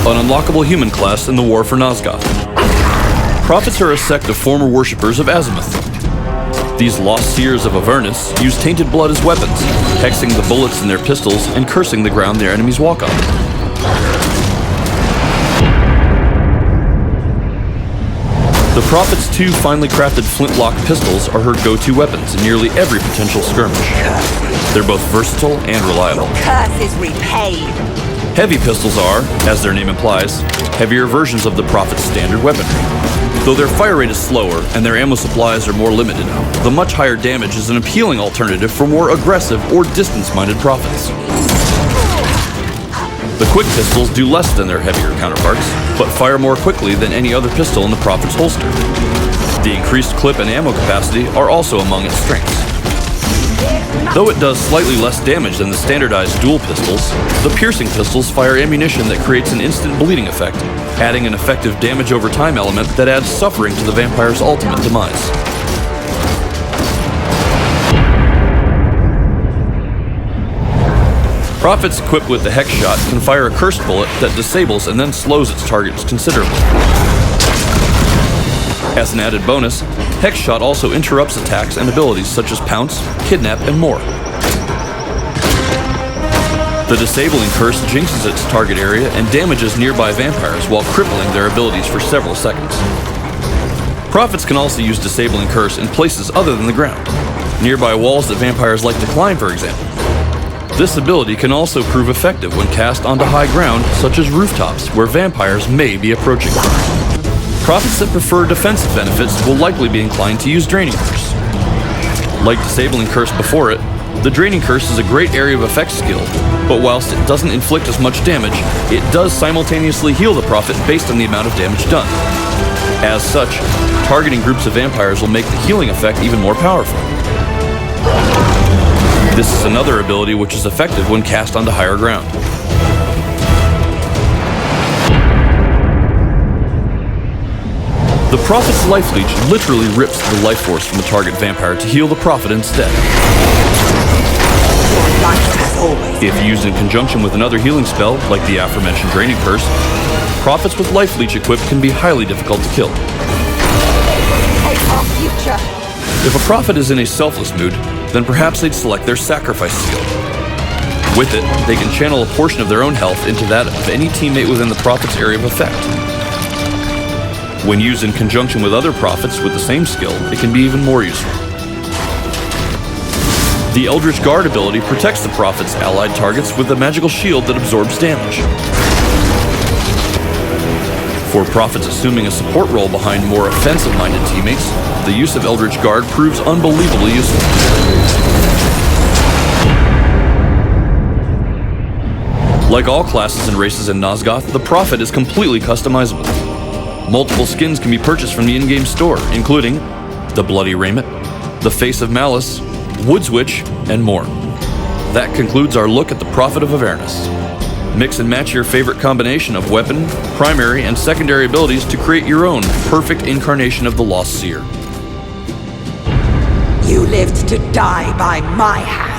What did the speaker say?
an unlockable human class in the War for Nosgoth. Prophets are a sect of former worshippers of Azimuth. These lost seers of Avernus use tainted blood as weapons, hexing the bullets in their pistols and cursing the ground their enemies walk on. The Prophet's two finely crafted flintlock pistols are her go-to weapons in nearly every potential skirmish. They're both versatile and reliable. Curse is repaid. Heavy pistols are, as their name implies, heavier versions of the Prophet's standard weaponry. Though their fire rate is slower and their ammo supplies are more limited, the much higher damage is an appealing alternative for more aggressive or distance-minded Prophets. The quick pistols do less than their heavier counterparts, but fire more quickly than any other pistol in the Prophet's holster. The increased clip and ammo capacity are also among its strengths. Though it does slightly less damage than the standardized dual pistols, the piercing pistols fire ammunition that creates an instant bleeding effect, adding an effective damage over time element that adds suffering to the vampire's ultimate demise. Prophets equipped with the Hex Shot can fire a cursed bullet that disables and then slows its targets considerably. As an added bonus, Hex Shot also interrupts attacks and abilities such as Pounce, Kidnap, and more. The disabling curse jinxes its target area and damages nearby vampires while crippling their abilities for several seconds. Prophets can also use disabling curse in places other than the ground, nearby walls that vampires like to climb, for example. This ability can also prove effective when cast onto high ground, such as rooftops, where vampires may be approaching. Prophets that prefer defensive benefits will likely be inclined to use Draining Curse. Like Disabling Curse before it, the Draining Curse is a great area of effect skill, but whilst it doesn't inflict as much damage, it does simultaneously heal the Prophet based on the amount of damage done. As such, targeting groups of vampires will make the healing effect even more powerful. This is another ability which is effective when cast onto higher ground. The Prophet's Life Leech literally rips the life force from the target vampire to heal the Prophet instead. If used in conjunction with another healing spell, like the aforementioned Draining Curse, Prophets with Life Leech equipped can be highly difficult to kill. If a Prophet is in a selfless mood, then perhaps they'd select their Sacrifice skill. With it, they can channel a portion of their own health into that of any teammate within the Prophet's area of effect. When used in conjunction with other Prophets with the same skill, it can be even more useful. The Eldritch Guard ability protects the Prophet's allied targets with a magical shield that absorbs damage. For Prophets assuming a support role behind more offensive-minded teammates, the use of Eldritch Guard proves unbelievably useful. Like all classes and races in Nosgoth, the Prophet is completely customizable. Multiple skins can be purchased from the in-game store, including the Bloody Raiment, the Face of Malice, Woods Witch, and more. That concludes our look at the Prophet of Avernus. Mix and match your favorite combination of weapon, primary, and secondary abilities to create your own perfect incarnation of the Lost Seer. You lived to die by my hand.